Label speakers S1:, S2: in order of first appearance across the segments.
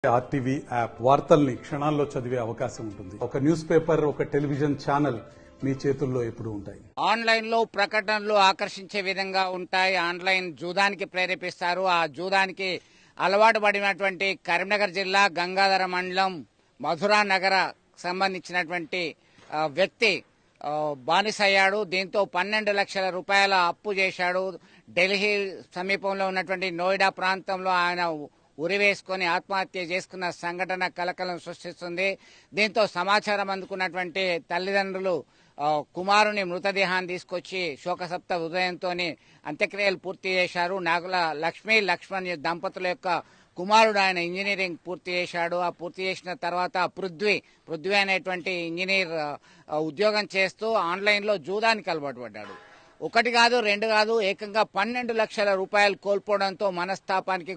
S1: RTV app వార్తల్ని క్షణాల్లో చదివే అవకాశం ఉంటుంది. ఒక న్యూస్ పేపర్, ఒక టెలివిజన్ ఛానల్ మీ చేతుల్లో ఎప్పుడూ ఉంటాయి.
S2: ఆన్లైన్ లో ప్రకటనలు ఆకర్షించే విధంగా ఉంటాయి. ఆన్లైన్ జూదానికి ప్రేరేపిస్తారు. ఆ జూదానికి అలవాటు పడినటువంటి కరీంనగర్ జిల్లా గంగాధర మండలం మధురా నగర సంబంధించినటువంటి వ్యక్తి బానిసయ్యాడు. దీంతో 12 లక్షల రూపాయల అప్పు చేశాడు. ఢిల్లీ సమీపంలో ఉన్నటువంటి నోయిడా ప్రాంతంలో ఆయన ఉరివేసుకుని ఆత్మహత్య చేసుకున్న సంఘటన కలకలం సృష్టిస్తుంది. దీంతో సమాచారం అందుకున్నటువంటి తల్లిదండ్రులు కుమారుని మృతదేహాన్ని తీసుకొచ్చి శోకసప్త హృదయంతో అంత్యక్రియలు పూర్తి చేశారు. నాగుల లక్ష్మీ లక్ష్మణ్ దంపతుల యొక్క కుమారుడు ఆయన ఇంజనీరింగ్ పూర్తి చేశాడు. ఆ పూర్తి చేసిన తర్వాత పృథ్వీ అనేటువంటి ఇంజనీర్ ఉద్యోగం చేస్తూ ఆన్లైన్లో జూదానికి అలవాటు పడ్డాడు. ఒకటి కాదు, రెండు కాదు, ఏకంగా 12 లక్షల రూపాయలు కోల్పోవడంతో మనస్తాపానికి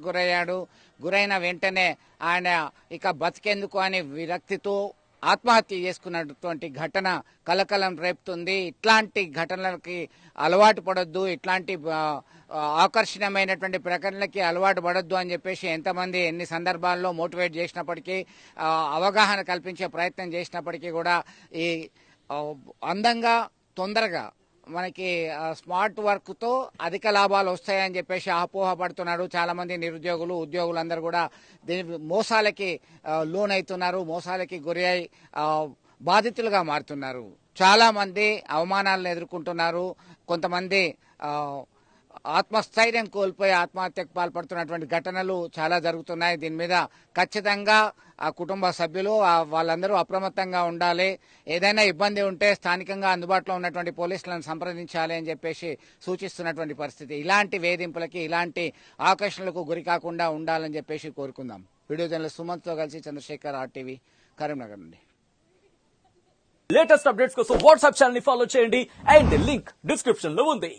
S2: గురైన వెంటనే ఆయన ఇక బతికేందుకు అని విరక్తితో ఆత్మహత్య చేసుకున్నటువంటి ఘటన కలకలం రేపుతుంది. ఇట్లాంటి ఘటనలకి అలవాటు పడొద్దు, ఇట్లాంటి ఆకర్షణీయమైనటువంటి ప్రకటనలకి అలవాటు పడొద్దు అని చెప్పేసి ఎంతమంది ఎన్ని సందర్భాల్లో మోటివేట్ చేసినప్పటికీ, అవగాహన కల్పించే ప్రయత్నం చేసినప్పటికీ కూడా ఈ అందంగా తొందరగా మనకి స్మార్ట్ వర్క్ తో అధిక లాభాలు వస్తాయని చెప్పేసి అపోహపడుతున్నారు చాలా మంది నిరుద్యోగులు, ఉద్యోగులందరూ కూడా దీని మోసాలకి లోనవుతున్నారు. మోసాలకి గురి అయి బాధితులుగా మారుతున్నారు. చాలా మంది అవమానాలను ఎదుర్కొంటున్నారు. కొంతమంది ఆత్మస్థైర్యం కోల్పోయి ఆత్మహత్యకు పాల్పడుతున్నటువంటి ఘటనలు చాలా జరుగుతున్నాయి. దీని మీద ఖచ్చితంగా ఆ కుటుంబ సభ్యులు వాళ్ళందరూ అప్రమత్తంగా ఉండాలి. ఏదైనా ఇబ్బంది ఉంటే స్థానికంగా అందుబాటులో ఉన్నటువంటి పోలీసులను సంప్రదించాలి అని చెప్పేసి సూచిస్తున్నటువంటి పరిస్థితి. ఇలాంటి వేధింపులకి, ఇలాంటి ఆకర్షణలకు గురి కాకుండా ఉండాలని చెప్పేసి కోరుకుందాం. వీడియో జర్నలిస్ట్ సుమంత్తో కలిసి చంద్రశేఖర్, ఆర్టీవీ, కరీంనగర్ నుండి.
S3: లేటెస్ట్ అప్డేట్స్ కోసం వాట్సాప్ ఛానల్ ని ఫాలో చేయండి అండ్ లింక్ డిస్క్రిప్షన్ లో ఉంది.